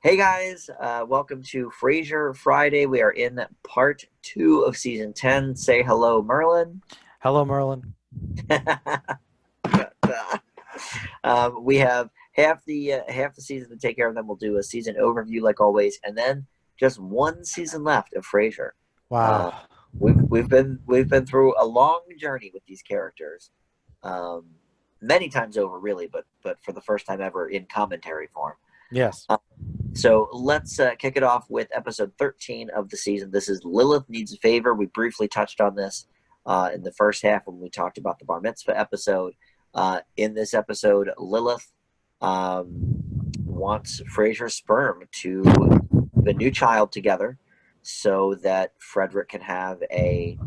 Hey guys, welcome to Frasier Friday. We are in part 2 of season 10. Say hello, Merlin. Hello, Merlin. We have half the season to take care of. Then we'll do a season overview like always, and then just one season left of Frasier. Uh, Wow. we've been through a long journey with these characters, um, many times over, really, but for the first time ever in commentary form. Yes. So let's kick it off with episode 13 of the season. This is Lilith Needs a Favor. We briefly touched on this in the first half when we talked about the Bar Mitzvah episode. In this episode, Lilith wants Frasier's sperm to have a new child together so that Frederick can have a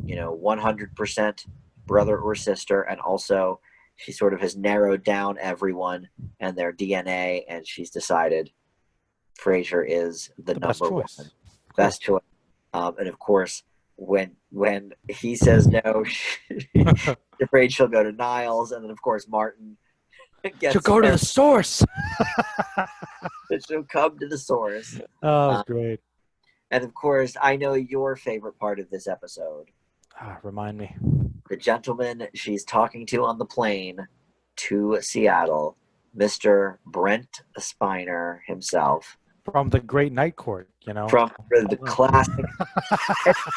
100% brother or sister, and also she sort of has narrowed down everyone and their DNA, and she's decided Frasier is the Best number choice. one, best choice. And of course, when he says no, she's afraid she'll go to Niles, and then of course Martin gets She'll go to the source. she'll come to the source. Oh, Uh, great. and of course, I know your favorite part of this episode. Remind me. The gentleman she's talking to on the plane to Seattle, Mr. Brent Spiner himself. From the Great Night Court, From the classic.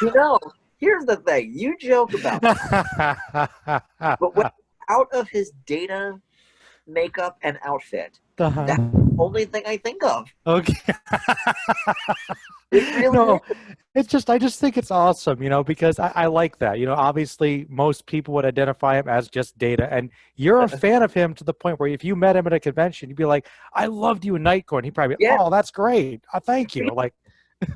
And, here's the thing. You joke about it, but when out of his data makeup and outfit, that's the only thing I think of. Okay. It really No, is. I just think it's awesome, because I like that. Obviously most people would identify him as just Data, and you're a fan of him to the point where if you met him at a convention, you'd be like, I loved you in Night Court. And he'd probably be, Yeah. oh, that's great. Thank you. Like,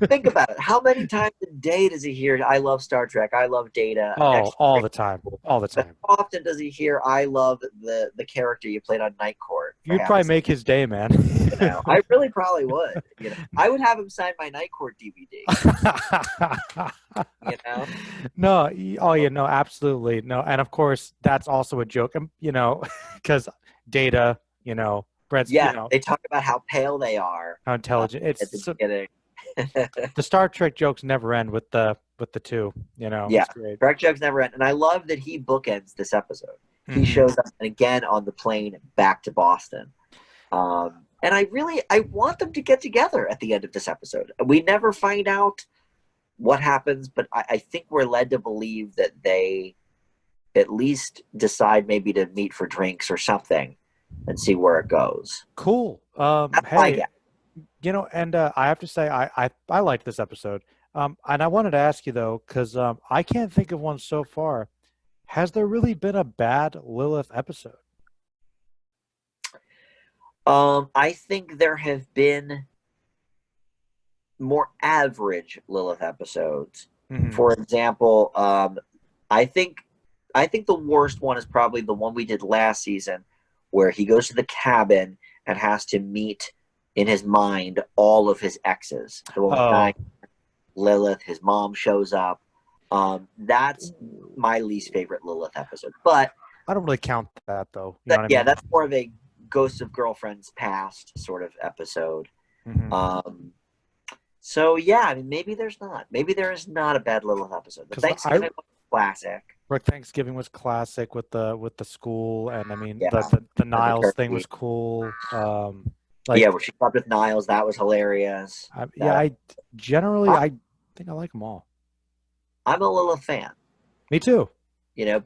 Think about it. How many times a day does he hear, I love Star Trek, I love Data? oh, all the time. All the time. How often does he hear, I love the character you played on Night Court? You'd probably make his day, man. I really probably would. I would have him sign my Night Court DVD. No, no, absolutely. No. And of course, that's also a joke, because Data, Brent's, they talk about how pale they are. how intelligent. At the beginning. The Star Trek jokes never end with the two, Yeah, it's great. Trek jokes never end. And I love that he bookends this episode. He shows up again on the plane back to Boston. And I want them to get together at the end of this episode. We never find out what happens, but I think we're led to believe that they at least decide maybe to meet for drinks or something and see where it goes. Cool. Hey, and I have to say, I liked this episode. And I wanted to ask you though, because I can't think of one so far. Has there really been a bad Lilith episode? I think there have been more average Lilith episodes. Mm-hmm. For example, I think the worst one is probably the one we did last season, where he goes to the cabin and has to meet in his mind all of his exes. The one with Lilith, his mom shows up. That's my least favorite Lilith episode. But I don't really count that though. You know what I mean? That's more of a Ghosts of Girlfriends Past sort of episode. Mm-hmm. So yeah, I mean, maybe there's not. Maybe there is not a bad Lilith episode. The Thanksgiving was classic. Thanksgiving was classic with the school, and I mean Yeah. the Niles thing was cool. Where she slept with Niles, that was hilarious. I think I like them all. I'm a Lilith fan. Me too.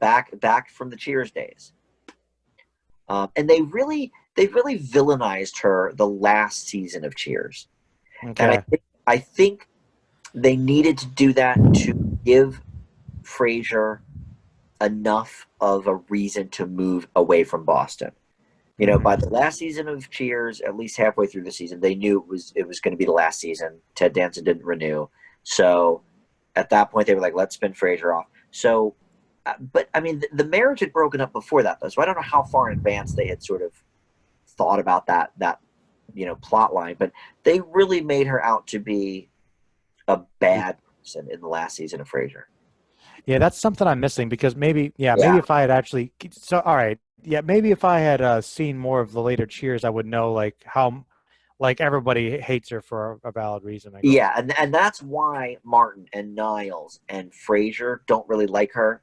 Back from the Cheers days. And they really villainized her the last season of Cheers. Okay. And I think they needed to do that to give Frasier enough of a reason to move away from Boston. By the last season of Cheers, at least halfway through the season, they knew it was going to be the last season. Ted Danson didn't renew. So at that point, they were like, let's spin Frasier off. So, but I mean, the marriage had broken up before that, though. So I don't know how far in advance they had sort of thought about that plot line. But they really made her out to be a bad person in the last season of Frasier. Yeah, that's something I'm missing, because maybe if I had actually, all right, maybe if I had seen more of the later Cheers, I would know like how like everybody hates her for a valid reason, I guess. Yeah, and that's why Martin and Niles and Frasier don't really like her.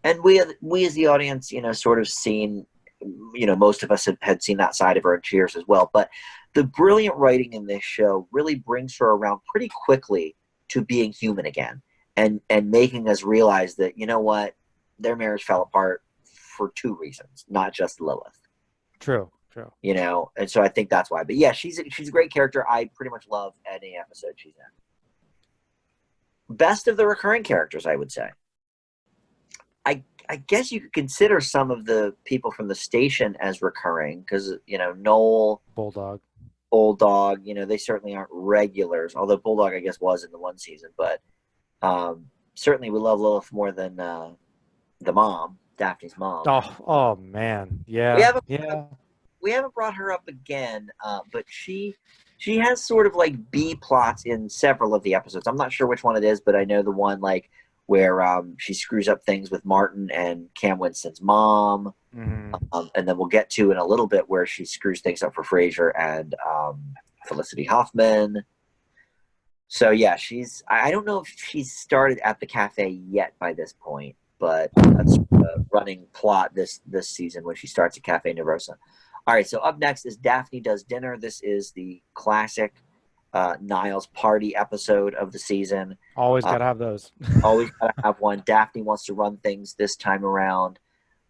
And we as the audience, sort of seen, most of us had seen that side of her in Cheers as well. But the brilliant writing in this show really brings her around pretty quickly to being human again, and making us realize that, you know what, their marriage fell apart for two reasons, not just Lilith. True. And so I think that's why. But yeah, she's a great character. I pretty much love any episode she's in. Best of the recurring characters, I would say. I guess you could consider some of the people from the station as recurring because, Noel, Bulldog, they certainly aren't regulars, although Bulldog, I guess, was in the one season. But certainly we love Lilith more than the mom, Daphne's mom. Oh man. Yeah. We haven't brought her up again, but she has sort of like B plots in several of the episodes. I'm not sure which one it is, but I know the one like where she screws up things with Martin and Cam Winston's mom. Mm-hmm. And then we'll get to in a little bit where she screws things up for Frasier and Felicity Huffman. So yeah, I don't know if she's started at the cafe yet by this point, but that's a running plot this season when she starts at Cafe Nervosa. All right, so up next is Daphne Does Dinner. This is the classic Niles party episode of the season. Always got to have those. Always got to have one. Daphne wants to run things this time around.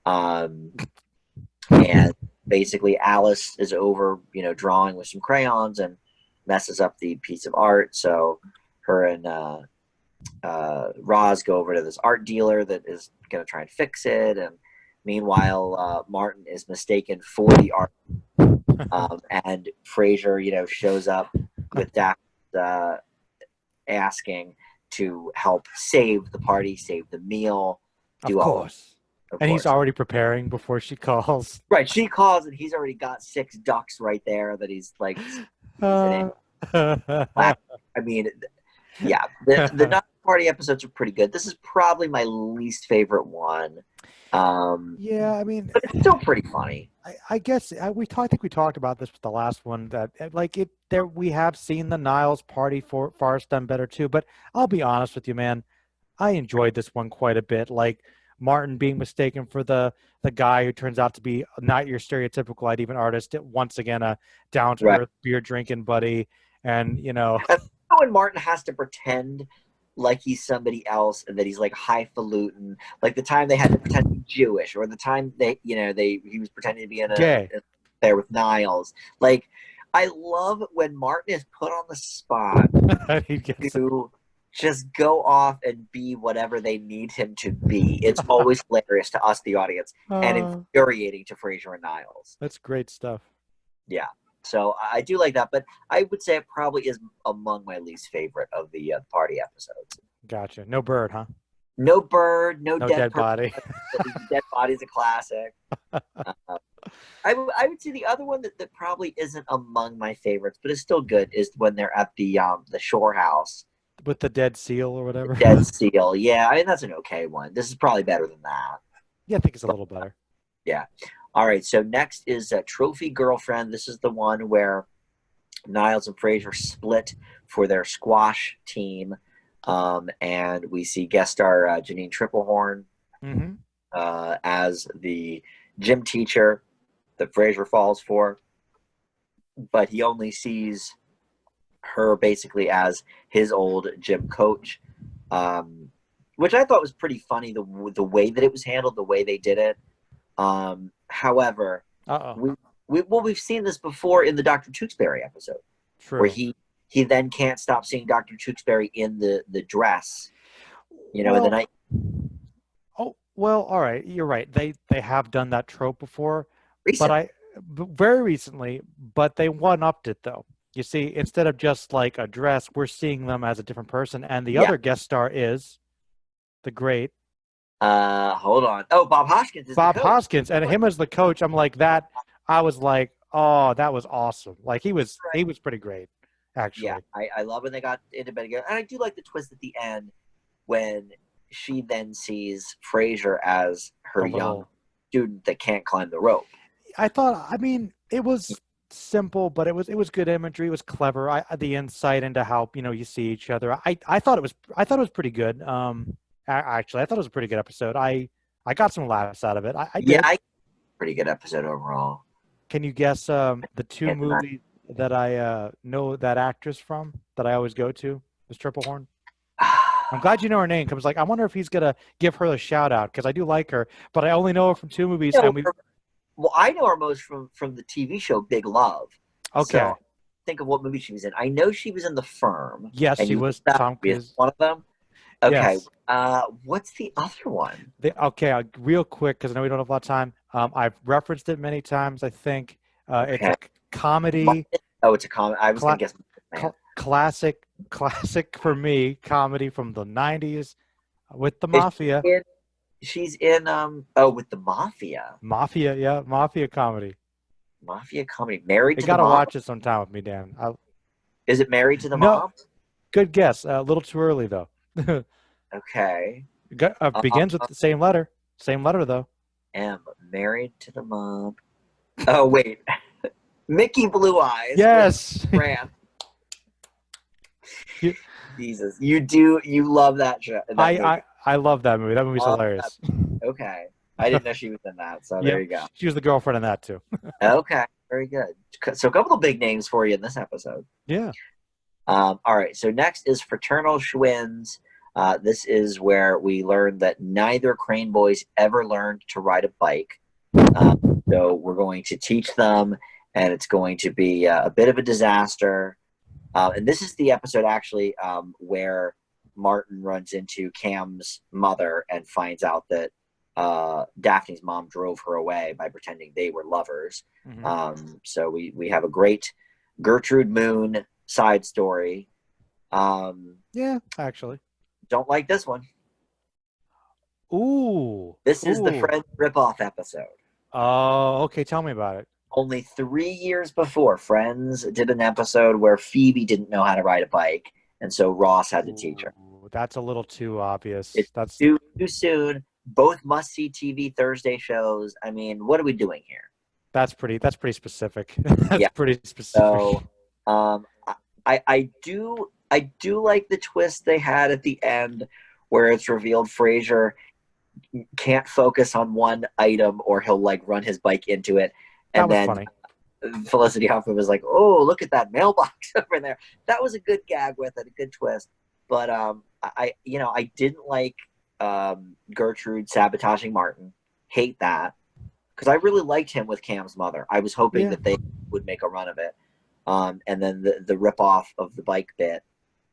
And basically Alice is over, drawing with some crayons and messes up the piece of art. So her and Roz go over to this art dealer that is going to try and fix it. And meanwhile, Martin is mistaken for the art. And Frasier, shows up with Daphne asking to help save the party, save the meal. Of course. He's already preparing before she calls. Right, she calls and he's already got 6 ducks right there that he's like. I mean, yeah, the Nut Party episodes are pretty good. This is probably my least favorite one. Yeah, I mean, but it's still pretty funny. I guess I think we talked about this with the last one that we have seen the Niles party for Farce done better too. But I'll be honest with you, man, I enjoyed this one quite a bit. Like Martin being mistaken for the guy who turns out to be not your stereotypical I'd even artist. Once again, a down to earth beer drinking buddy, and when Martin has to pretend like he's somebody else and that he's like highfalutin, like the time they had to pretend to be Jewish, or the time he was pretending to be in a there with Niles. Like, I love when Martin is put on the spot to just go off and be whatever they need him to be. It's always hilarious to us, the audience, and infuriating to Frasier and Niles. That's great stuff. Yeah. So I do like that, but I would say it probably is among my least favorite of the party episodes. Gotcha. No bird, huh? No bird, no dead body. Dead body's a classic. I would say the other one that probably isn't among my favorites, but is still good, is when they're at the shore house. With the dead seal or whatever. Dead seal, yeah. I mean, that's an okay one. This is probably better than that. Yeah, I think it's a little better. Yeah. All right, so next is Trophy Girlfriend. This is the one where Niles and Frasier split for their squash team, and we see guest star Janine Triplehorn as the gym teacher that Frasier falls for, but he only sees her basically as his old gym coach, which I thought was pretty funny, the way that it was handled, the way they did it. However, we've seen this before in the Dr. Tewksbury episode. True. Where he then can't stop seeing Dr. Tewksbury in the dress, in the night. Oh, well, all right. You're right. They have done that trope before, Recently. but very recently, but they one-upped it though. You see, instead of just like a dress, we're seeing them as a different person. And the other guest star is the great. Hold on. Oh, Bob Hoskins is Bob the coach. Hoskins, and him as the coach. I'm like that. I was like, oh, that was awesome. Like he was pretty great, actually. Yeah, I love when they got into bed together, and I do like the twist at the end when she then sees Frasier as her young student that can't climb the rope. I thought, I mean, it was simple, but it was good imagery. It was clever. The insight into how you see each other. I thought it was pretty good. Actually, I thought it was a pretty good episode. I got some laughs out of it. I Yeah, did. pretty good episode overall. Can you guess the two And I- movies that I know that actress from that I always go to? Miss Triple Horn. I'm glad you know her name. Cause like I wonder if he's gonna give her a shout out because I do like her, but I only know her from two movies. And we Well, I know her most from the TV show Big Love. okay. So think of what movie she was in. I know she was in The Firm. Yes, and she you was. that Tom movie is Cruise. one of them. Okay. Yes. What's the other one? Okay, real quick because I know we don't have a lot of time. I've referenced it many times. I think it's a comedy. Oh, it's a comedy. I was gonna guess. Classic for me comedy from the '90s with the Mafia. She's in with the Mafia. Mafia comedy. Mafia comedy. Married You to the gotta Mob. watch it sometime with me, Dan. Is it Married to the No, Mob? good guess. A little too early though. Okay. Begins with the same letter. Same letter though. Married to the Mob. Oh wait, Mickey Blue Eyes. Yes. Grant. Jesus, you love that show. I love that movie. That movie's hilarious. Okay, I didn't know she was in that. So there you go. She was the girlfriend in that too. Okay, very good. So a couple of big names for you in this episode. Yeah. All right. So next is Fraternal Schwinns. This is where we learn that neither Crane boys ever learned to ride a bike. So we're going to teach them, and it's going to be a bit of a disaster. And this is the episode actually where Martin runs into Cam's mother and finds out that Daphne's mom drove her away by pretending they were lovers. Mm-hmm. So we have a great Gertrude Moon side story. Yeah, actually. Don't like this one. Ooh. This is the Friends ripoff episode. Oh, okay. Tell me about it. Only 3 years before, Friends did an episode where Phoebe didn't know how to ride a bike, and so Ross had to teach her. That's a little too obvious. That's too soon. Both must-see TV Thursday shows. I mean, what are we doing here? That's pretty specific. That's pretty specific. So, I do like the twist they had at the end where it's revealed Frasier can't focus on one item or he'll like run his bike into it. And that was then funny. Felicity Huffman was like, "Oh, look at that mailbox over there." That was a good gag with it, a good twist. But I didn't like Gertrude sabotaging Martin. Hate that because I really liked him with Cam's mother. I was hoping that they would make a run of it. And then the rip off of the bike bit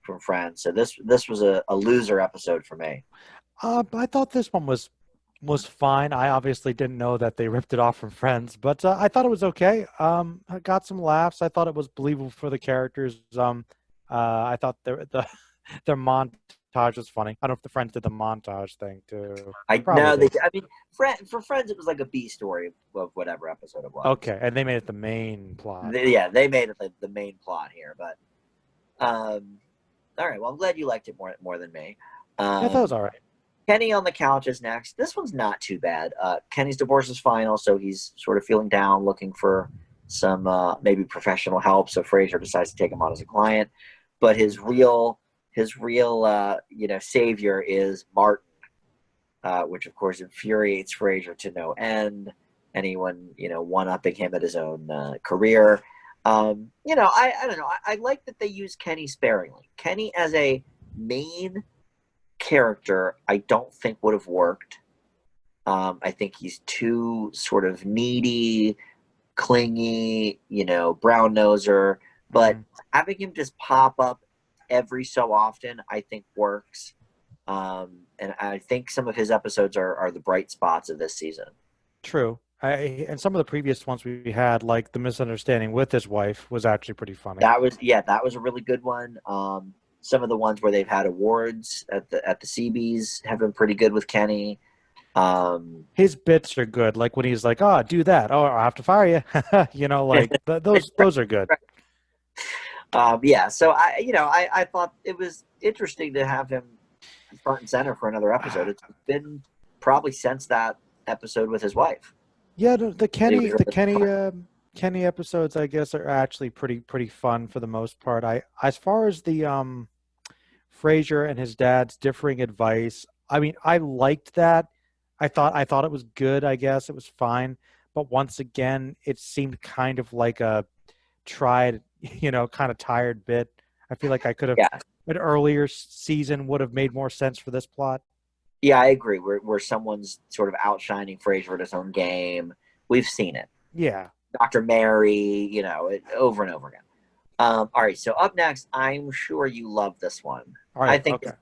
from Friends. So this was a loser episode for me. I thought this one was fine. I obviously didn't know that they ripped it off from Friends, but I thought it was okay. I got some laughs. I thought it was believable for the characters. I thought their montage was funny. I don't know if the Friends did the montage thing too. For Friends, it was like a B story of whatever episode it was. Okay, and they made it the main plot. They made it the main plot here. But all right. Well, I'm glad you liked it more than me. I thought it was all right. Kenny on the couch is next. This one's not too bad. Kenny's divorce is final, so he's sort of feeling down, looking for some maybe professional help. So Frasier decides to take him on as a client. But his real savior is Martin, which of course infuriates Frasier to no end. Anyone one-upping him at his own career. I don't know. I like that they use Kenny sparingly. Kenny as a main character I don't think would have worked. I think he's too sort of needy, clingy, brown noser, but having him just pop up every so often I think works. And I think some of his episodes are the bright spots of this season. True. And some of the previous ones we had, like the misunderstanding with his wife, was actually pretty funny. That was a really good one. Some of the ones where they've had awards at the CBs have been pretty good with Kenny. His bits are good, like when he's like, "Oh, do that. Oh, I'll have to fire you." Those are good. So I thought it was interesting to have him front and center for another episode. It's been probably since that episode with his wife. Yeah, the Kenny Kenny episodes, I guess, are actually pretty fun for the most part. As far as the Frasier and his dad's differing advice, I mean, I liked that. I thought it was good, I guess. It was fine. But once again, it seemed kind of like a tried, kind of tired bit. I feel like I could have Yeah. an earlier season would have made more sense for this plot. Yeah, I agree. Where someone's sort of outshining Frasier at his own game. We've seen it. Yeah. Dr. Mary, over and over again. All right, so up next, I'm sure you love this one. All I right. think Okay.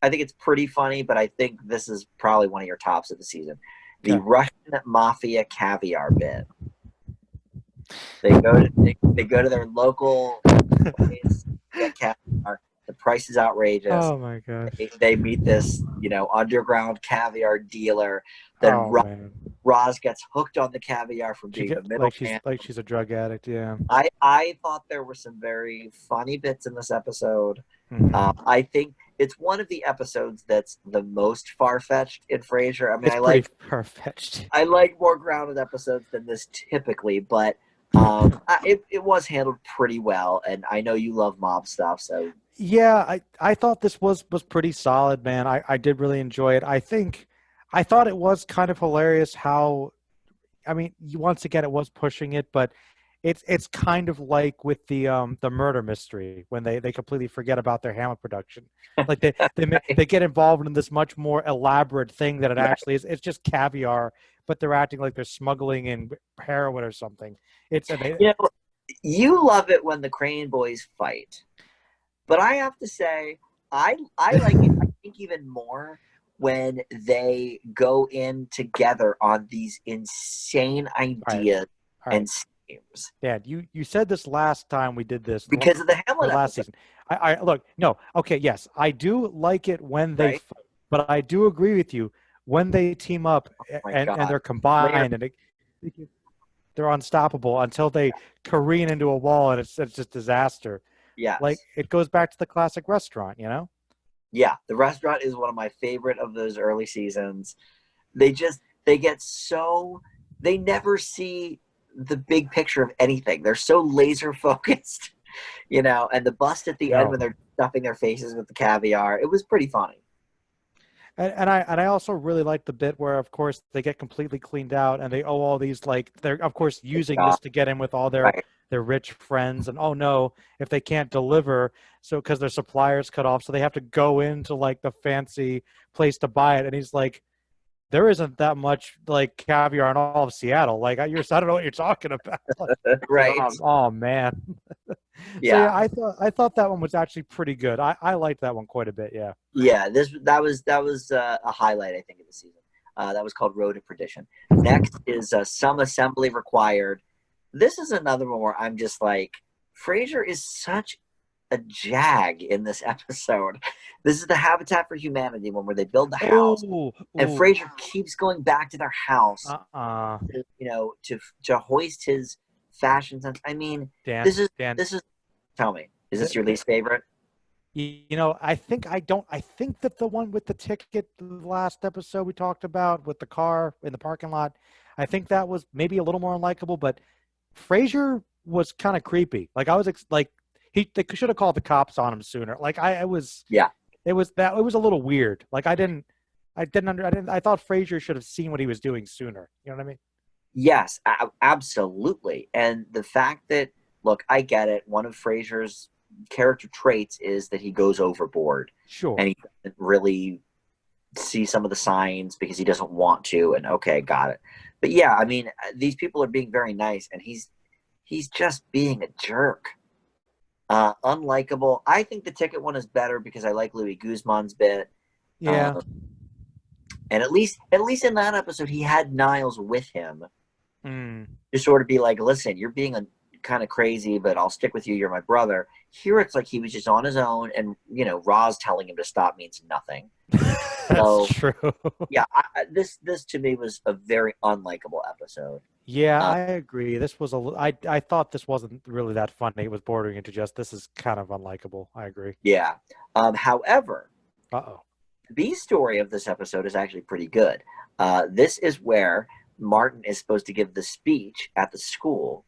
I think it's pretty funny, but I think this is probably one of your tops of the season. The Okay. Russian Mafia Caviar Bid. They go to their local place, get caviar. The price is outrageous. Oh my gosh. They meet this, underground caviar dealer. Then Oh man. Roz gets hooked on the caviar from She being the get middleman. like she's a drug addict. Yeah. I thought there were some very funny bits in this episode. Mhm. I think it's one of the episodes that's the most far fetched in Frasier. I mean, It's pretty far-fetched. I like more grounded episodes than this typically, but it was handled pretty well. And I know you love mob stuff, so Yeah, I thought this was pretty solid, man. I did really enjoy it. I thought it was kind of hilarious how, I mean, once again, it was pushing it, but it's kind of like with the murder mystery when they completely forget about their Hamlet production. Like they get involved in this much more elaborate thing that it actually is. It's just caviar, but they're acting like they're smuggling in heroin or something. It's and they you know you love it when the Crane Boys fight. But I have to say, I like it. I think even more when they go in together on these insane all right, ideas all right. and schemes Dad, you said this last time we did this, because of the or Hamlet last episode, season. I look, no, okay, yes, I do like it when they right? fight, but I do agree with you when they team up Oh my and God, they're later, combined and they're unstoppable until they careen into a wall and it's just disaster. Like yes, it goes back to the classic restaurant, you know? yeah. The restaurant is one of my favorite of those early seasons. They get so they never see the big picture of anything. They're so laser focused, and the bust at the end No. when they're stuffing their faces with the caviar. It was pretty funny. And I also really like the bit where, of course, they get completely cleaned out and they owe all these like they're of course using God, this to get in with all right? their rich friends and oh no, if they can't deliver, so because their suppliers cut off, so they have to go into like the fancy place to buy it, and he's like, there isn't that much like caviar in all of Seattle. Like I don't know what you're talking about. Like, Right? oh man. So Yeah, yeah, I thought that one was actually pretty good. I liked that one quite a bit. Yeah. yeah. That was a highlight, I think, of the season. That was called Road to Perdition. Next is Some Assembly Required. This is another one where I'm just like, Frasier is such a jag in this episode. This is the Habitat for Humanity one where they build the house, Oh, and oh, Frasier keeps going back to their house, uh-uh. to hoist his fashion sense. I mean, Dan, this is Dan, this is. Tell me, is this th- your th- least favorite? I think that the one with the ticket, the last episode we talked about with the car in the parking lot, I think that was maybe a little more unlikable, but Frasier was kind of creepy. Like I was like they should have called the cops on him sooner. Like I was Yeah. it was a little weird. Like I thought Frasier should have seen what he was doing sooner. You know what I mean? Yes, absolutely. And the fact that, look, I get it. One of Frasier's character traits is that he goes overboard Sure. and he doesn't really see some of the signs because he doesn't want to. And okay, got it. But yeah, I mean, these people are being very nice, and he's just being a jerk. Unlikable. I think the ticket one is better because I like Louis Guzman's bit. Yeah. Um, and at least in that episode, he had Niles with him Mm. to sort of be like, listen, you're being a kind of crazy, but I'll stick with you. You're my brother. Here, it's like he was just on his own, and Roz telling him to stop means nothing. That's So true. yeah, this to me was a very unlikable episode. Yeah, Uh, I agree. This was I thought this wasn't really that funny. It was bordering into just this is kind of unlikable. I agree. yeah. However, Uh-oh. the B story of this episode is actually pretty good. This is where Martin is supposed to give the speech at the school,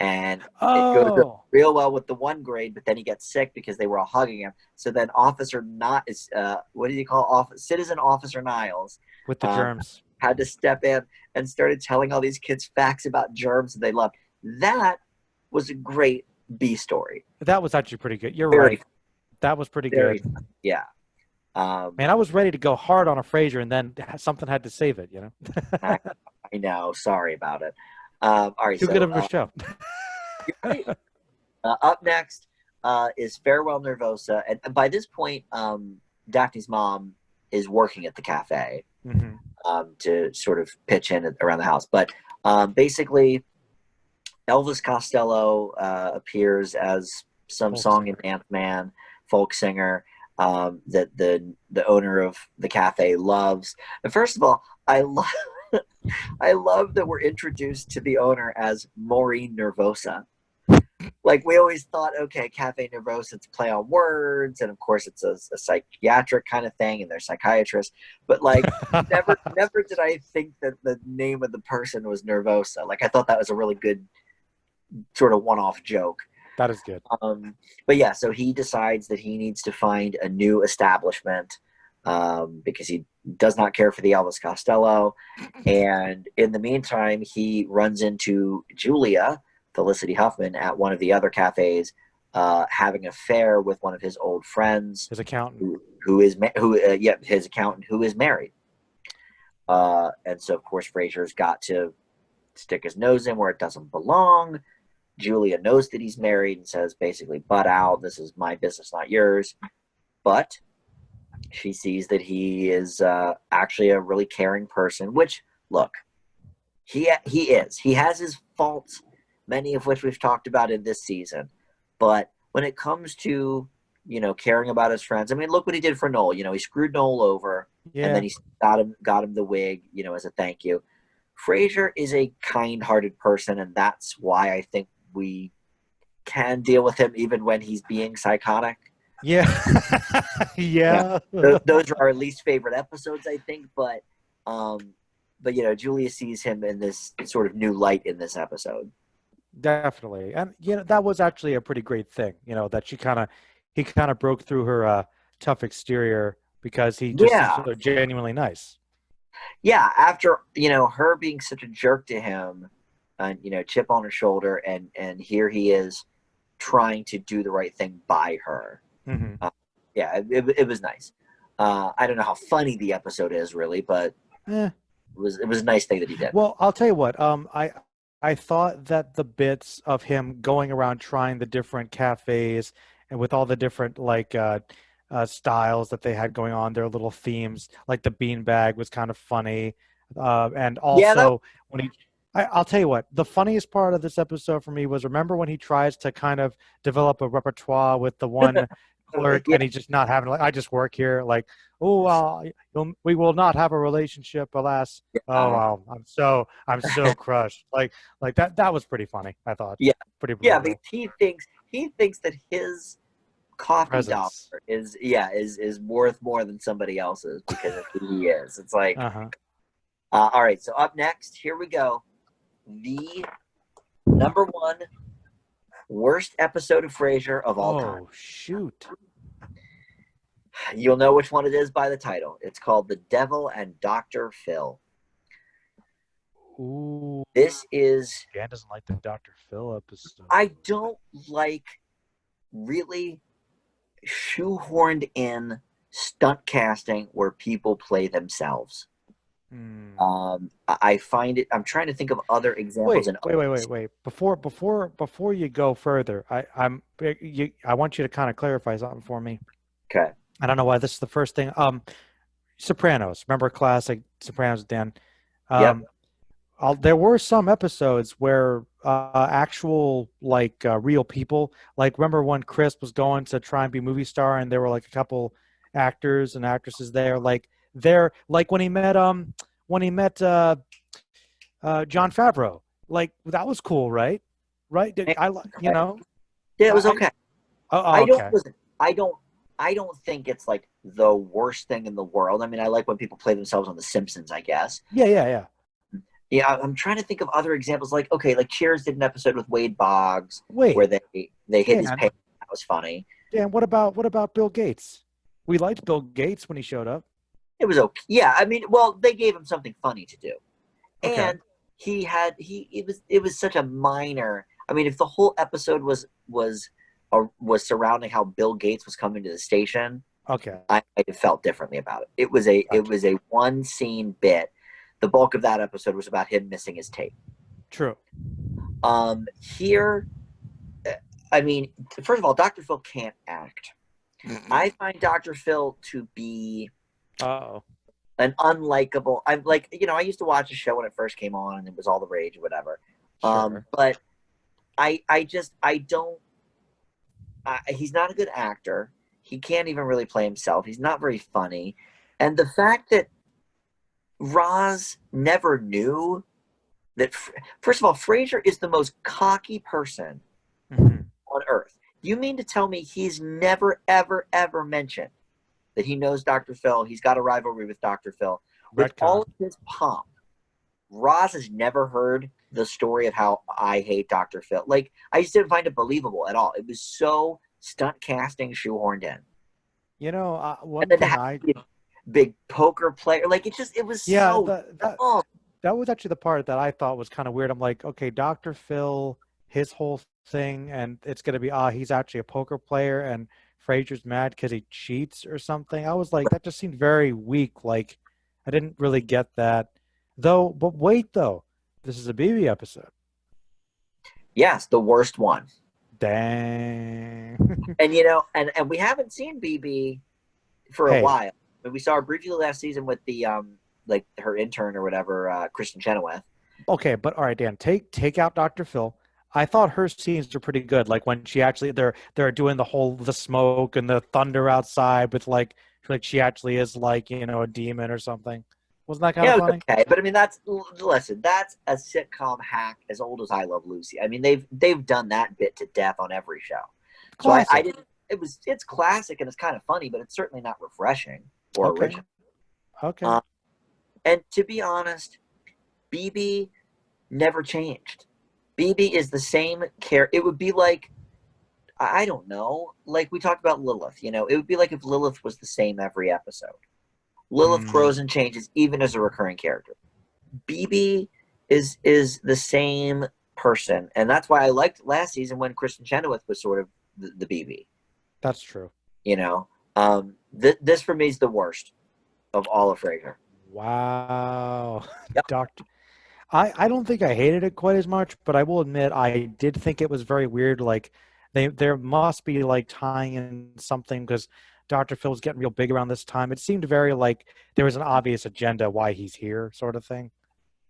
and it goes Oh, real well with the one grade, but then he gets sick because they were all hugging him. So then Officer Not is what do you call Citizen Officer Niles with the um, germs. had to step in and started telling all these kids facts about germs that they loved. That was a great B story. That was actually pretty good. You're Very, right. That was pretty very good. fun. Yeah. Man, I was ready to go hard on a Frasier, and then something had to save it. I, I know. Sorry about it. All right. Too good So of a show. you're right. Up next is Farewell Nervosa. And by this point, Daphne's mom is working at the cafe Hmm. to sort of pitch in around the house. But basically, Elvis Costello appears as some Folk song and singer. dance man, folk singer that the owner of the cafe loves. And first of all, I love I love that we're introduced to the owner as Maureen Nervosa. Like we always thought, okay, Cafe Nervosa, it's a play on words, and of course it's a psychiatric kind of thing, and they're psychiatrists. But like, never did I think that the name of the person was Nervosa. Like I thought that was a really good sort of one-off joke. That is good. But yeah, so he decides that he needs to find a new establishment because he does not care for the Elvis Costello. And in the meantime, he runs into Julia, Felicity Huffman, at one of the other cafes, having an affair with one of his old friends, His accountant. his accountant who is married. And so of course Frasier's got to stick his nose in where it doesn't belong. Julia knows that he's married and says basically, "Butt out. This is my business, not yours." But she sees that he is actually a really caring person. Which, look, he is. He has his faults, many of which we've talked about in this season. But when it comes to caring about his friends, I mean, look what he did for Noel. He screwed Noel over, and then Yeah. he got him the wig, as a thank you. Frasier is a kind-hearted person, and that's why I think we can deal with him even when he's being psychotic. Yeah. Yeah, Yeah. those are our least favorite episodes, I think. But Julia sees him in this sort of new light in this episode. Definitely. And that was actually a pretty great thing, that he kind of broke through her tough exterior because he just seems Yeah, so genuinely nice. yeah. After her being such a jerk to him, and chip on her shoulder, and here he is trying to do the right thing by her. Hmm. Yeah, it was nice. I don't know how funny the episode is really, but Eh. it was a nice thing that he did. Well, I'll tell you what. I thought that the bits of him going around trying the different cafes and with all the different styles that they had going on, their little themes, like the beanbag was kind of funny, and Yeah, that also when I'll tell you what, the funniest part of this episode for me was remember when he tries to kind of develop a repertoire with the one clerk yeah, and he's just not having I just work here like, oh, we will not have a relationship, alas. Oh uh, wow, I'm so crushed. Like that was pretty funny. I thought yeah, pretty yeah. Because believable. he thinks that his coffee dollar Presence. is worth more than somebody else's because of who he is. It's like, Uh huh. all right. So up next, here we go. The number one worst episode of Frasier of all time. Oh shoot. You'll know which one it is by the title. It's called The Devil and Dr. Phil. Ooh. This is, Dan doesn't like the Dr. Phil episode. I don't like really shoehorned in stunt casting where people play themselves. I find it. I'm trying to think of other examples. Wait. Before you go further, I want you to kind of clarify something for me. Okay. I don't know why this is the first thing. Sopranos. Remember classic Sopranos, Dan? Yep. There were some episodes where actual real people, like remember when Chris was going to try and be movie star, and there were like a couple actors and actresses there, like when he met John Favreau, like that was cool, right? Right? Yeah, it was I okay. oh I don't okay. listen. I don't think it's like the worst thing in the world. I mean, I like when people play themselves on The Simpsons, I guess. Yeah. Yeah, I'm trying to think of other examples. Like, okay, like Cheers did an episode with Wade Boggs Wait, where they hit his Dan, pay. That was funny. Dan, what about Bill Gates? We liked Bill Gates when he showed up. It was okay. Yeah, I mean, well, they gave him something funny to do, Okay, and it was such a minor. I mean, if the whole episode was surrounding how Bill Gates was coming to the station, okay, I felt differently about it. It gotcha. was a one scene bit. The bulk of that episode was about him missing his tape. True. Here, I mean, first of all, Dr. Phil can't act. I find Dr. Phil to be Oh, an unlikable. I'm like, I used to watch a show when it first came on, and it was all the rage or whatever. sure. But I don't. He's not a good actor. He can't even really play himself. He's not very funny, and the fact that Roz never knew that. First of all, Frasier is the most cocky person Hmm. on earth. You mean to tell me he's never, ever, ever mentioned that he knows Dr. Phil? He's got a rivalry with Dr. Phil. With all Retcon. of his pomp, Roz has never heard the story of how I hate Dr. Phil. Like, I just didn't find it believable at all. It was so stunt casting shoehorned in. And One then to thing have I a big poker player, like, it was yeah so that dumb. that was actually the part that I thought was kind of weird. I'm like, okay, Dr. Phil, his whole thing, and it's gonna be he's actually a poker player, and Frasier's mad because he cheats or something. I was like, that just seemed very weak. Like, I didn't really get that, though. But wait, though, this is a BB episode. Yes, the worst one. Dang. And, and we haven't seen BB for a Hey, while. I mean, we saw her briefly last season with the like her intern or whatever, Kristen Chenoweth. okay, but all right, Dan, take out Dr. Phil. I thought her scenes were pretty good. Like when she actually they're doing the smoke and the thunder outside with like she actually is like, a demon or something. Wasn't that kind of Yeah, it was funny? okay, but I mean, listen, that's a sitcom hack as old as I Love Lucy. I mean, they've done that bit to death on every show. So I Classic. didn't. It's classic and it's kind of funny, but it's certainly not refreshing or Okay. original. Okay. Um, and to be honest, BB never changed. BB is the same care. It would be like, I don't know, like we talked about Lilith. It would be like if Lilith was the same every episode. Lilith Hmm. grows and changes even as a recurring character. BB is the same person, and that's why I liked last season when Kristen Chenoweth was sort of the BB. That's true. You know, this for me is the worst of all of Frasier. Wow. Yep. Doctor I don't think I hated it quite as much, but I will admit I did think it was very weird. Like there must be like tying in something because Dr. Phil was getting real big around this time. It seemed very like there was an obvious agenda why he's here, sort of thing.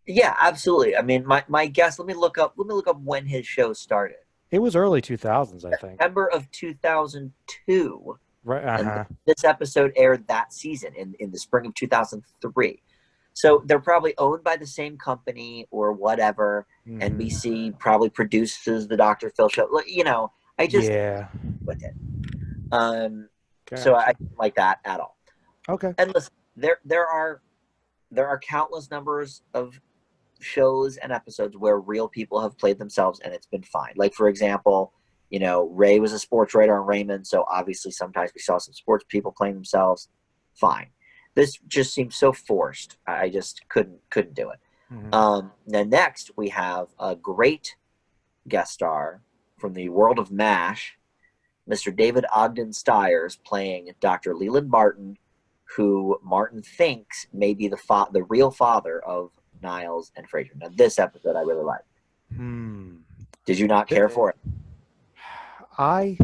Yeah, absolutely. I mean, my guess. Let me look up when his show started. It was early 2000s, I think. September of 2002, Right. and Uh-huh. this episode aired that season in the spring of 2003. So they're probably owned by the same company or whatever. Hmm. NBC probably produces the Dr. Phil show. I just Yeah. with it. So I Gotcha. didn't like that at all. Okay. And listen, there are countless numbers of shows and episodes where real people have played themselves and it's been fine. Like for example, Ray was a sports writer on Raymond, so obviously sometimes we saw some sports people playing themselves. Fine. This just seems so forced. I just couldn't do it. Hmm. Then next we have a great guest star from the world of MASH, Mr. David Ogden Stiers, playing Dr. Leland Martin, who Martin thinks may be the real father of Niles and Frasier. Now, this episode I really liked. Hmm. Did you not care Th- for it? I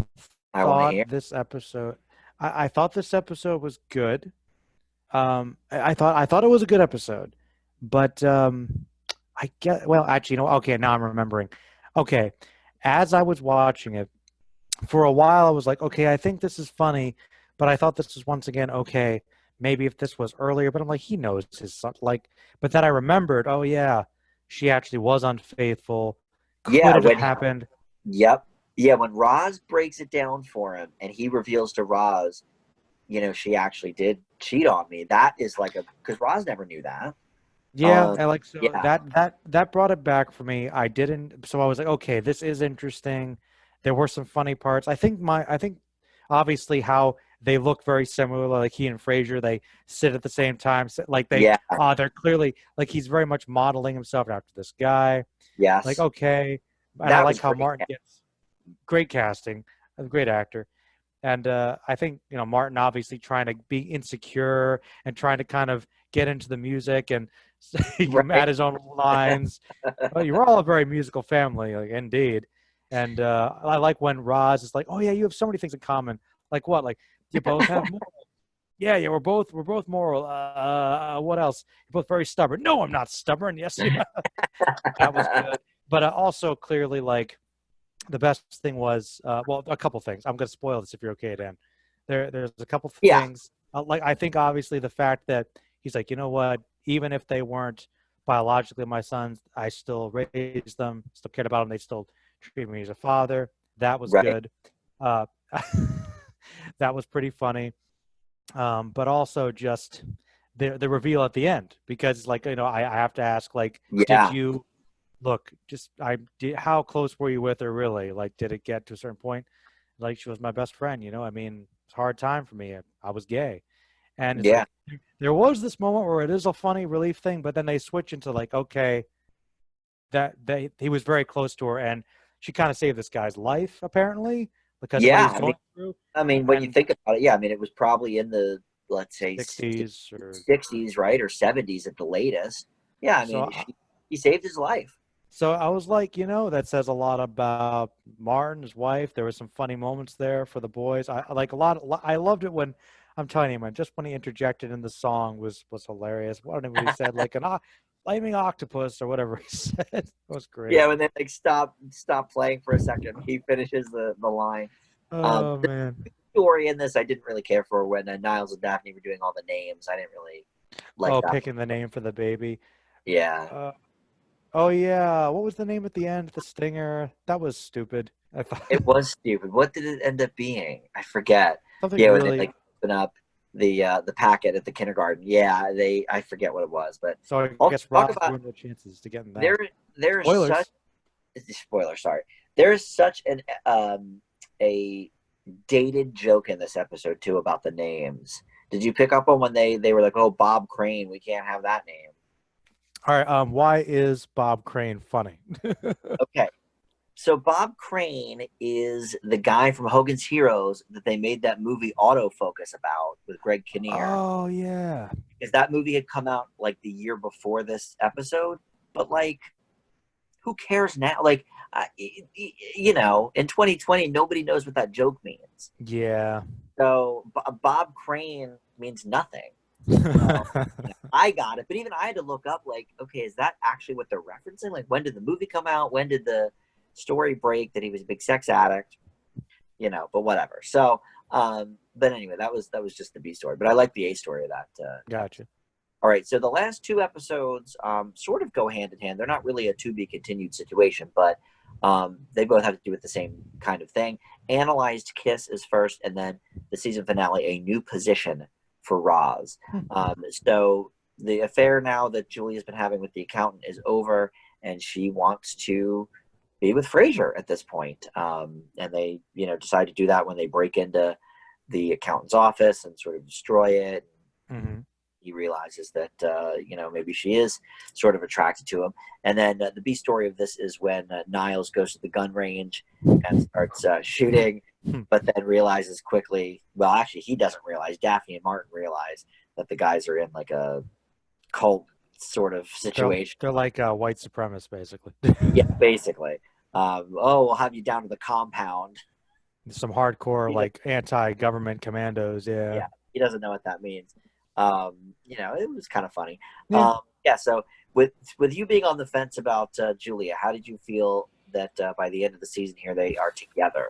I want to thought hear. this episode I thought this episode was good. I thought it was a good episode, but I get well. Actually, okay, now I'm remembering. Okay, as I was watching it for a while, I was like, okay, I think this is funny, but I thought this was once again okay. Maybe if this was earlier, but I'm like, he knows his son. Like, but then I remembered, oh yeah, she actually was unfaithful. Could Yeah, it have happened? yep. Yeah, when Roz breaks it down for him and he reveals to Roz, she actually did cheat on me. That is like because Roz never knew that. Yeah, and like so Yeah, that brought it back for me. I didn't so I was like, okay, this is interesting. There were some funny parts. I think obviously how they look very similar, like he and Frasier, they sit at the same time, like yeah, they're clearly like he's very much modeling himself after this guy. Like yes, okay, and I that like was how great. Martin gets great casting, a great actor. And I think Martin obviously trying to be insecure and trying to kind of get into the music and you add Right, his own lines. Well, you're all a very musical family, like, indeed. And I like when Roz is like, "Oh yeah, you have so many things in common. Like what? Like you both have moral. Yeah, yeah, we're both moral. What else? You're both very stubborn. No, I'm not stubborn. Yes, you. That was good. But also clearly like the best thing was well a couple things. I'm going to spoil this if you're okay, Dan. There's a couple yeah, things like I think obviously the fact that he's like, you know what, even if they weren't biologically my sons, I still raised them, still cared about them, they still treat me as a father. That was right, good. uh, that was pretty funny. But also just the reveal at the end, because like I have to ask, like, did yeah, you look, just how close were you with her really? Like, did it get to a certain point? Like, she was my best friend, I mean, it's a hard time for me. I was gay. And it's yeah, like there was this moment where it is a funny relief thing, but then they switch into like, okay, that he was very close to her and she kind of saved this guy's life apparently because of what he yeah. was going through. I mean, when you And think about it, yeah, I mean, it was probably in the, let's say, 60s or 60s, right, or 70s at the latest. Yeah, I so. mean, he saved his life. So I was like, that says a lot about Martin, his wife. There were some funny moments there for the boys. I like a lot. I loved it when, I'm telling you, man, just when he interjected in the song was hilarious. What he said, like an flaming octopus or whatever he said. It was great. Yeah, when they like stop playing for a second, he finishes the line. Oh The man. story in this I didn't really care for when Niles and Daphne were doing all the names. I didn't really like Oh, that. picking the name for the baby. Yeah, Uh, oh yeah. What was the name at the end? The stinger. That was stupid. I thought it was stupid. What did it end up being? I forget. something Yeah, when they really. like open up the packet at the kindergarten. Yeah, I forget what it was, but So I also guess talk Roz about ruined their chances to get in there that. there's such Spoilers. spoiler. Sorry, there is such an a dated joke in this episode too about the names. Did you pick up on when they were like, "Oh, Bob Crane, we can't have that name." All right. Why is Bob Crane funny? Okay, so Bob Crane is the guy from Hogan's Heroes that they made that movie Autofocus about with Greg Kinnear. Oh yeah. Because that movie had come out like the year before this episode, but like, who cares now? Like, in 2020, nobody knows what that joke means. Yeah. So Bob Crane means nothing. So I got it, but even I had to look up, like, okay, is that actually what they're referencing? Like, when did the movie come out? When did the story break that he was a big sex addict? But whatever. So, but anyway, that was just the B story. But I like the A story of that. Gotcha. All right, so the last two episodes sort of go hand in hand. They're not really a to be continued situation, but they both have to do with the same kind of thing. Analyzed Kiss is first, and then the season finale, A New Position for Roz. So the affair now that Julia's been having with the accountant is over, and she wants to be with Frasier at this point. And they, decide to do that when they break into the accountant's office and sort of destroy it. Hmm. He realizes that maybe she is sort of attracted to him. And then the B story of this is when Niles goes to the gun range and starts shooting, but then realizes quickly. Well, actually, he doesn't realize. Daphne and Martin realize that the guys are in like a cult sort of They're situation. they're like white supremacists, basically. Yeah, basically. Oh, we'll have you down to the compound. Some hardcore He does, like anti-government commandos. Yeah. yeah, he doesn't know what that means. It was kind of funny. Yeah. Yeah. So with you being on the fence about Julia, how did you feel that by the end of the season here they are together?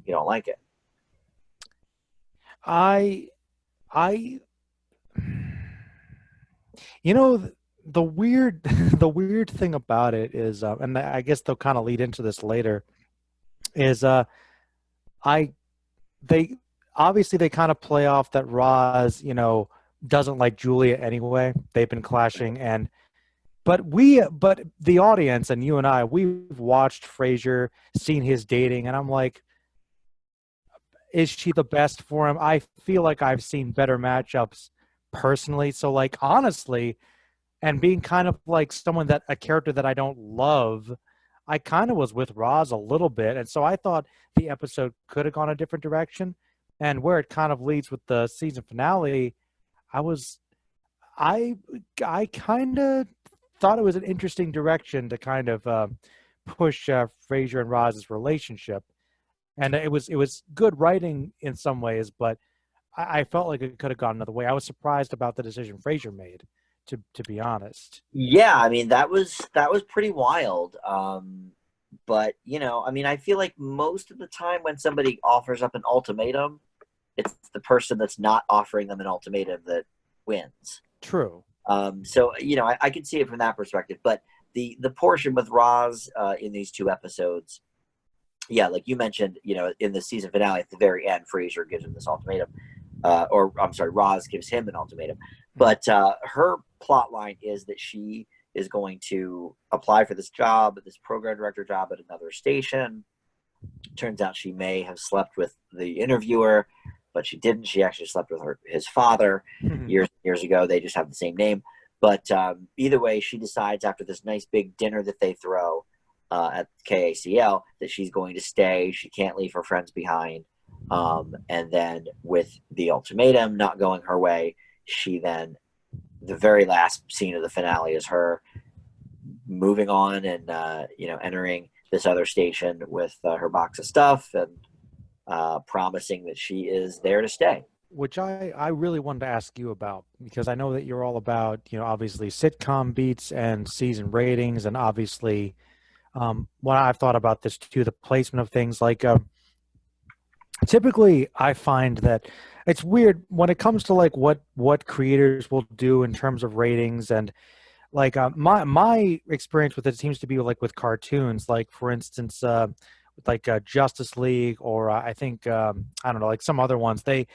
You don't like it? I I you know the weird the weird thing about it is, and I guess they'll kind of lead into this later, is I they obviously they kind of play off that Roz, doesn't like Julia anyway. They've been clashing, and but the audience and you and I, we've watched Frasier, seen his dating, and I'm like, is she the best for him? I feel like I've seen better matchups personally. So like honestly, and being kind of like someone that a character that I don't love, I kind of was with Roz a little bit, and so I thought the episode could have gone a different direction. And where it kind of leads with the season finale, I was I I kind of thought it was an interesting direction to kind of push Frasier and Roz's relationship, and it was good writing in some ways, but I felt like it could have gone another way. I was surprised about the decision Frasier made, to be honest. Yeah, I mean that was pretty wild. But I mean, I feel like most of the time when somebody offers up an ultimatum, it's the person that's not offering them an ultimatum that wins. True. So I can see it from that perspective. But the portion with Roz in these two episodes, yeah, like you mentioned, in the season finale at the very end, Frasier gives him this ultimatum, or I'm sorry, Roz gives him an ultimatum. But her plot line is that she is going to apply for this job, this program director job at another station. Turns out she may have slept with the interviewer, but she didn't. She actually slept with his father years ago. They just have the same name. But either way, she decides after this nice big dinner that they throw at KACL that she's going to stay. She can't leave her friends behind. And then with the ultimatum not going her way, she then, the very last scene of the finale is her moving on and, entering this other station with her box of stuff and promising that she is there to stay. Which I really wanted to ask you about, because I know that you're all about, obviously sitcom beats and season ratings, and obviously when I've thought about this too, the placement of things like typically I find that it's weird when it comes to like what creators will do in terms of ratings, and like my experience with it seems to be like with cartoons, like for instance like Justice League, or I think I don't know, like some other ones. They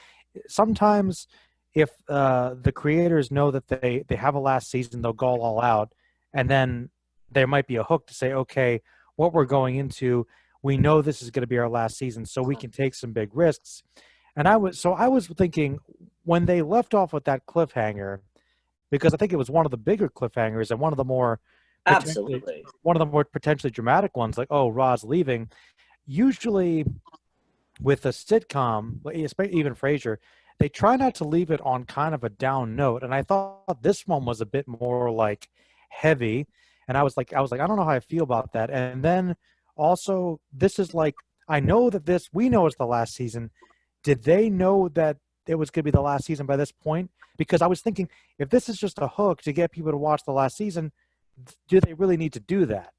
sometimes, if the creators know that they have a last season, they'll go all out, and then there might be a hook to say, okay, what we're going into, we know this is going to be our last season, so we can take some big risks. And I was thinking, when they left off with that cliffhanger, because I think it was one of the bigger cliffhangers and potentially Absolutely. one of the more potentially dramatic ones, like, oh, Rod's leaving. Usually with a sitcom, especially even Frasier, they try not to leave it on kind of a down note. And I thought this one was a bit more like heavy. And I was like, I don't know how I feel about that. And then also, this is like, I know that we know it's the last season. Did they know that it was going to be the last season by this point? Because I was thinking, if this is just a hook to get people to watch the last season, do they really need to do that?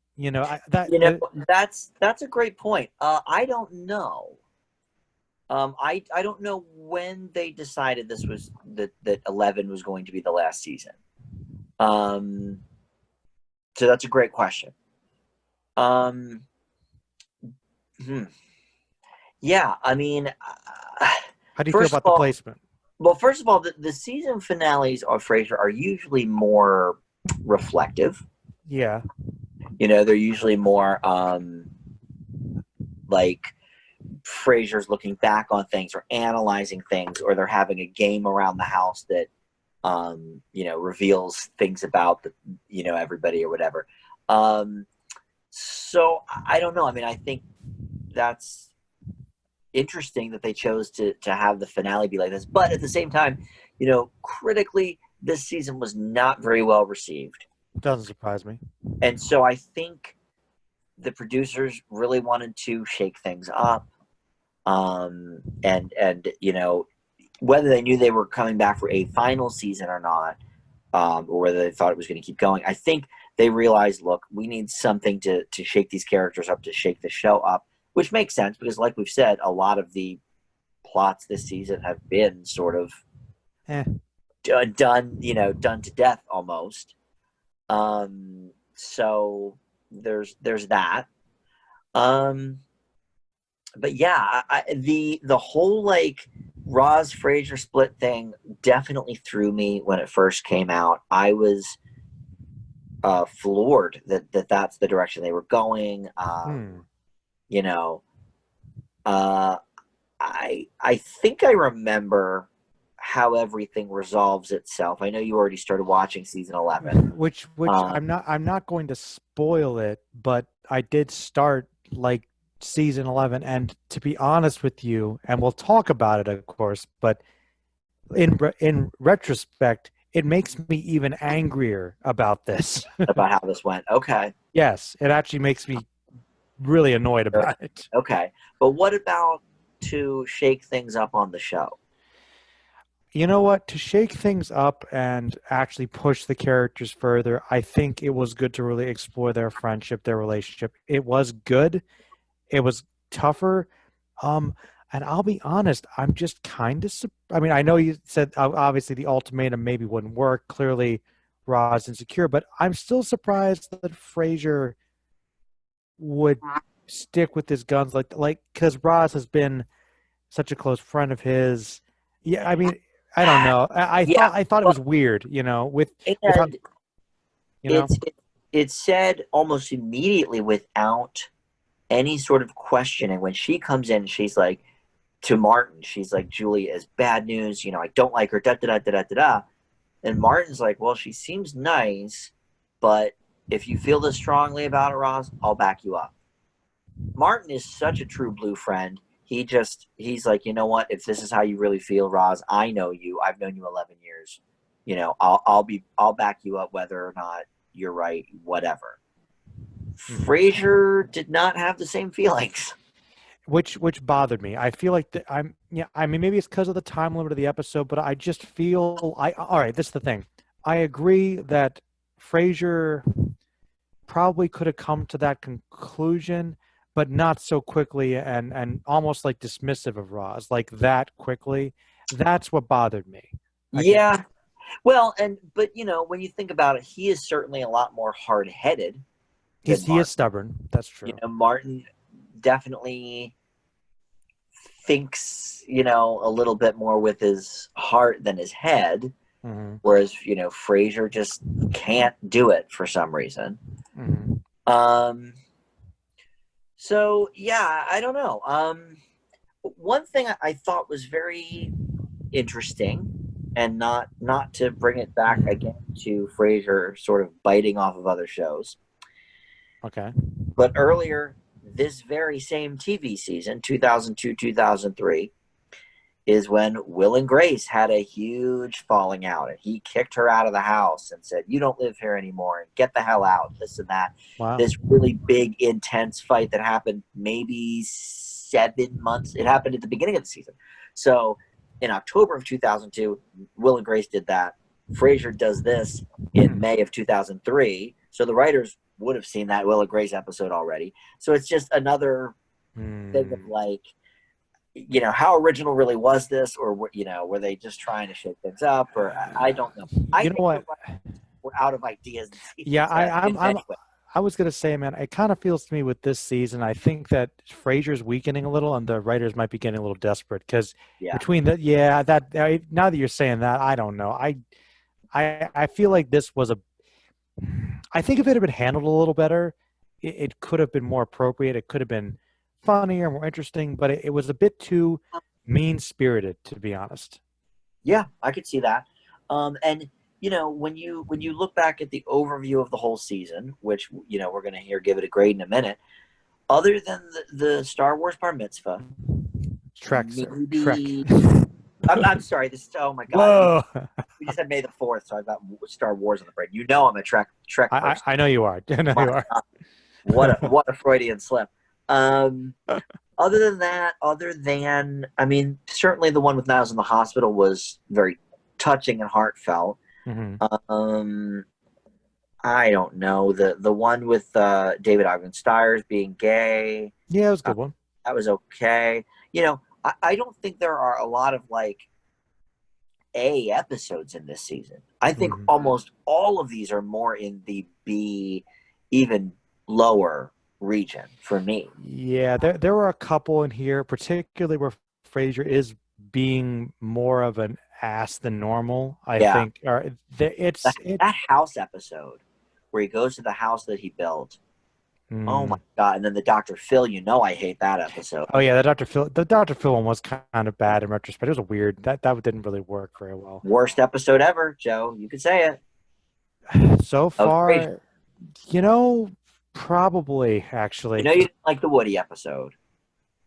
That's a great point. I don't know. I don't know when they decided this was that 11 was going to be the last season. So that's a great question. Yeah, I mean, How do you feel about the placement? Well, first of all, the season finales of Frasier are usually more reflective. Yeah. They're usually more like Frasier's looking back on things or analyzing things, or they're having a game around the house that reveals things about everybody or whatever. So I don't know. I mean, I think that's interesting that they chose to have the finale be like this, but at the same time, critically, this season was not very well received. Doesn't surprise me. And so I think the producers really wanted to shake things up. And whether they knew they were coming back for a final season or not, or whether they thought it was going to keep going, I think they realized, look, we need something to shake these characters up, to shake the show up, which makes sense because, like we've said, a lot of the plots this season have been sort of done to death almost. So there's that. But yeah, the whole like Roz Frasier split thing definitely threw me when it first came out. I was floored that that's the direction they were going. You know, uh, I think I remember how everything resolves itself. I know you already started watching season 11, which I'm not going to spoil it, but I did start like season 11, and to be honest with you, and we'll talk about it, of course, but in retrospect, it makes me even angrier about this. about how this went. Okay. Yes, it actually makes me really annoyed about it. Okay. But what about to shake things up on the show? You know what? To shake things up and actually push the characters further, I think it was good to really explore their friendship, their relationship. It was good. It was tougher. Um, and I'll be honest, I'm just kind of. I mean, I know you said obviously the ultimatum maybe wouldn't work. Clearly, Ra's insecure, but I'm still surprised that Frasier would stick with his guns, like because Ra's has been such a close friend of his. Yeah, I mean, I don't know. Yeah, I thought it was weird, with how, and you know. it's said almost immediately without any sort of questioning when she comes in. She's like to Martin. She's like, Julia is bad news. I don't like her. Da da da da da da da. And Martin's like, well, she seems nice, but if you feel this strongly about her, Ross, I'll back you up. Martin is such a true blue friend. He's like, you know what? If this is how you really feel, Roz, I know you. I've known you 11 years. I'll back you up whether or not you're right. Whatever. Frasier did not have the same feelings, which bothered me. I feel like I mean, maybe it's because of the time limit of the episode, but I just feel all right. This is the thing. I agree that Frasier probably could have come to that conclusion, but not so quickly and almost like dismissive of Roz, like that quickly. That's what bothered me. Yeah. Well, but when you think about it, he is certainly a lot more hard-headed. He is stubborn. That's true. Martin definitely thinks, a little bit more with his heart than his head. Mm-hmm. Whereas, Frasier just can't do it for some reason. Mm-hmm. So yeah, I don't know. One thing I thought was very interesting, and not to bring it back again to Frasier sort of biting off of other shows. Okay. But earlier this very same TV season, 2002-2003, is when Will and Grace had a huge falling out, and he kicked her out of the house and said, "You don't live here anymore, and get the hell out." This and that. Wow. This really big, intense fight that happened maybe 7 months. It happened at the beginning of the season. So in October of 2002, Will and Grace did that. Frasier does this in May of 2003. So the writers would have seen that Will and Grace episode already. So it's just another thing of like, how original really was this, or were they just trying to shake things up, or I don't know. I think what? We're out of ideas. Yeah, I was gonna say, man, it kind of feels to me with this season. I think that Frasier's weakening a little, and the writers might be getting a little desperate because between now that you're saying that, I don't know. I feel like this was I think if it had been handled a little better, it could have been more appropriate. It could have been funnier, more interesting, but it was a bit too mean-spirited, to be honest. Yeah, I could see that. And when you look back at the overview of the whole season, which we're going to give it a grade in a minute, other than the Star Wars Bar Mitzvah, Trek. I'm sorry. Oh my God! Whoa. We just had May the 4th, so I've got Star Wars on the brain. I'm a Trek person. I know you are. I know you are. What a Freudian slip. Other than I mean, certainly the one with Niles in the hospital was very touching and heartfelt. Mm-hmm. I don't know, the one with David Ogden Stiers being gay. Yeah, it was a good one. That was okay. I don't think there are a lot of like A episodes in this season. I think almost all of these are more in the B, even lower region for me. Yeah, there were a couple in here, particularly where Frasier is being more of an ass than normal. I Yeah. think, or it's That house episode where he goes to the house that he built. Oh my God. And then the Dr. Phil, I hate that episode. Oh yeah, the Dr. Phil one was kind of bad in retrospect. It was weird. That didn't really work very well. Worst episode ever, Joe. You could say it. So Of Frasier. far, probably actually. You didn't like the Woody episode.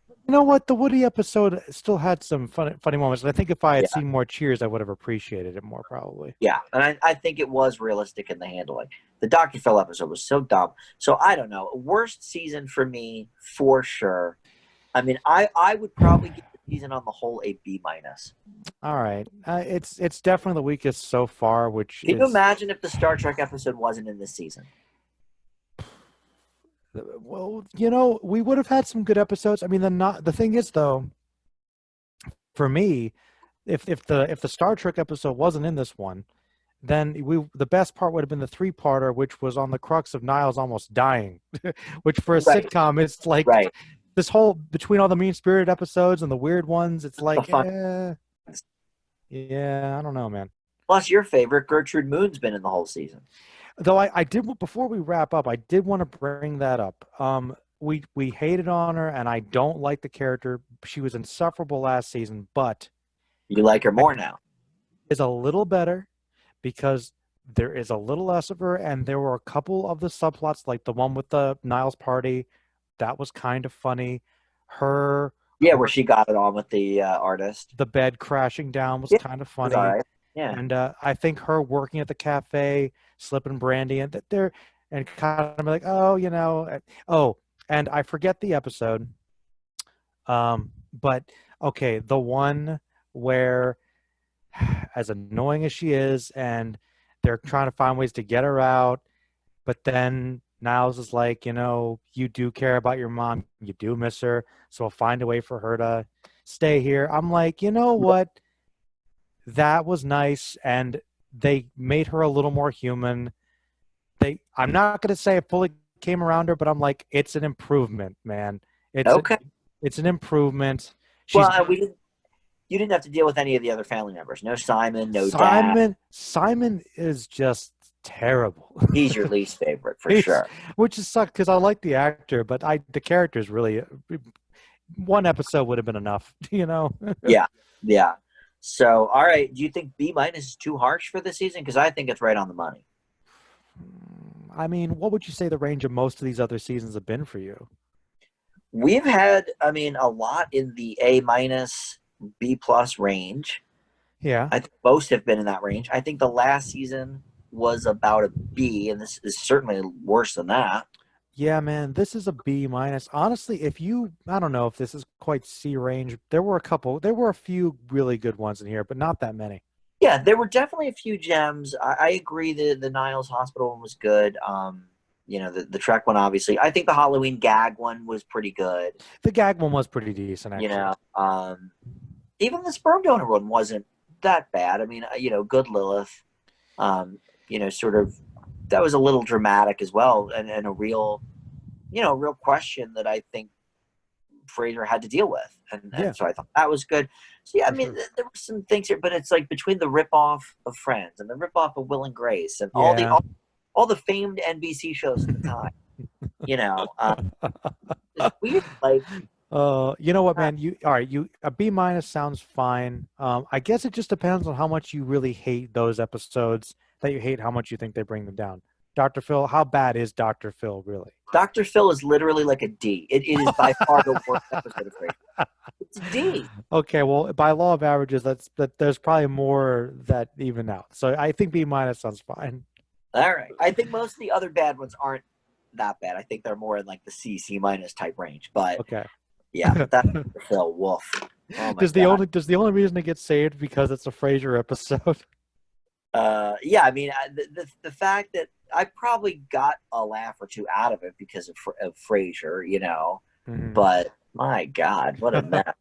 You know what? The Woody episode still had some funny moments. And I think if I had Yeah. seen more Cheers, I would have appreciated it more, probably. Yeah. And I think it was realistic in the handling. The Dr. Phil episode was so dumb. So I don't know. Worst season for me, for sure. I mean, I would probably give the season on the whole a B minus. All right. It's definitely the weakest so far, which Can you is... imagine if the Star Trek episode wasn't in this season? Well, we would have had some good episodes. I mean, the thing is, though, for me, if the Star Trek episode wasn't in this one, then the best part would have been the 3-parter, which was on the crux of Niles almost dying, which for a Right. sitcom, it's like Right. this whole between all the mean-spirited episodes and the weird ones, it's like, yeah, I don't know, man. Plus, your favorite, Gertrude Moon's been in the whole season. Though I did, before we wrap up, I did want to bring that up. We hated on her, and I don't like the character. She was insufferable last season, but You like her more now. is a little better because there is a little less of her, and there were a couple of the subplots, like the one with the Niles party, that was kind of funny. Where she got it on with the artist. The bed crashing down was kind of funny. All right. Yeah. And I think her working at the cafe, slipping brandy, and kind of like, and I forget the episode. But okay, the one where, as annoying as she is, and they're trying to find ways to get her out, but then Niles is like, you do care about your mom, you do miss her, so I'll find a way for her to stay here. I'm like, you know what? That was nice, and they made her a little more human. I'm not going to say it fully came around her, but I'm like, it's an improvement, man. It's an improvement. You didn't have to deal with any of the other family members. No Simon, no Dad. Simon is just terrible. He's your least favorite for sure. Which is sucked because I like the actor, but the character is really, one episode would have been enough, Yeah. So, all right. Do you think B minus is too harsh for this season? Because I think it's right on the money. I mean, what would you say the range of most of these other seasons have been for you? We've had, a lot in the A minus, B plus range. Yeah. I think most have been in that range. I think the last season was about a B, and this is certainly worse than that. Yeah, man, this is a B minus. Honestly, I don't know if this is quite C range. There were a few really good ones in here, but not that many. Yeah, there were definitely a few gems. I agree that the Niles Hospital one was good. The Trek one, obviously. I think the Halloween gag one was pretty good. The gag one was pretty decent, actually. Even the sperm donor one wasn't that bad. I mean, good Lilith. Sort of, that was a little dramatic as well, and a real question that I think Frasier had to deal with, and so I thought that was good. So yeah, there were some things here, but it's like between the ripoff of Friends and the ripoff of Will and Grace and all the famed NBC shows at the time, it's weird. Like, you know what, man? A B minus sounds fine. I guess it just depends on how much you really hate those episodes. That you hate how much you think they bring them down. Dr. Phil, how bad is Dr. Phil really? Dr. Phil is literally like a D. It is by far the worst episode of Frasier. It's a D. Okay, well, by law of averages, there's probably more that even out. So I think B minus sounds fine. All right. I think most of the other bad ones aren't that bad. I think they're more in like the C minus type range. But okay. Yeah, but that's Dr. Phil. Woof. Oh does the only reason it gets saved because it's a Frasier episode? Yeah, the fact that I probably got a laugh or two out of it because of Frasier, Mm-hmm. But my God, what a mess.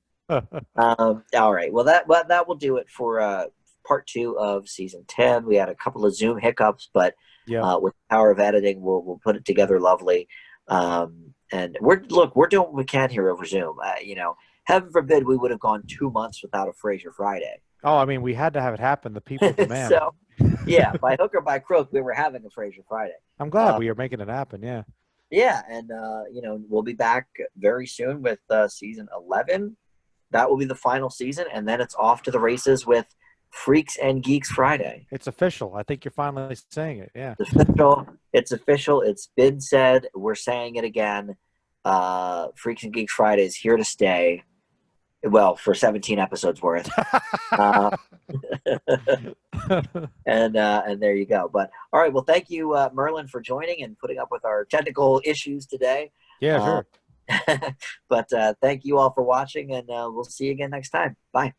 All right, well that will do it for part 2 of season 10. We had a couple of Zoom hiccups, but with the power of editing, we'll put it together lovely. And we're doing what we can here over Zoom. Heaven forbid we would have gone 2 months without a Frasier Friday. Oh, I mean, we had to have it happen. The people demand. So, yeah, by hook or by crook, we were having a Frasier Friday. I'm glad we are making it happen. Yeah. Yeah, and we'll be back very soon with season 11. That will be the final season, and then it's off to the races with Freaks and Geeks Friday. It's official. I think you're finally saying it. Yeah. It's official. It's official. It's been said. We're saying it again. Freaks and Geeks Friday is here to stay. Well, for 17 episodes worth. And there you go. But all right, well, thank you, Merlin, for joining and putting up with our technical issues today. Yeah, sure. But thank you all for watching, and we'll see you again next time. Bye.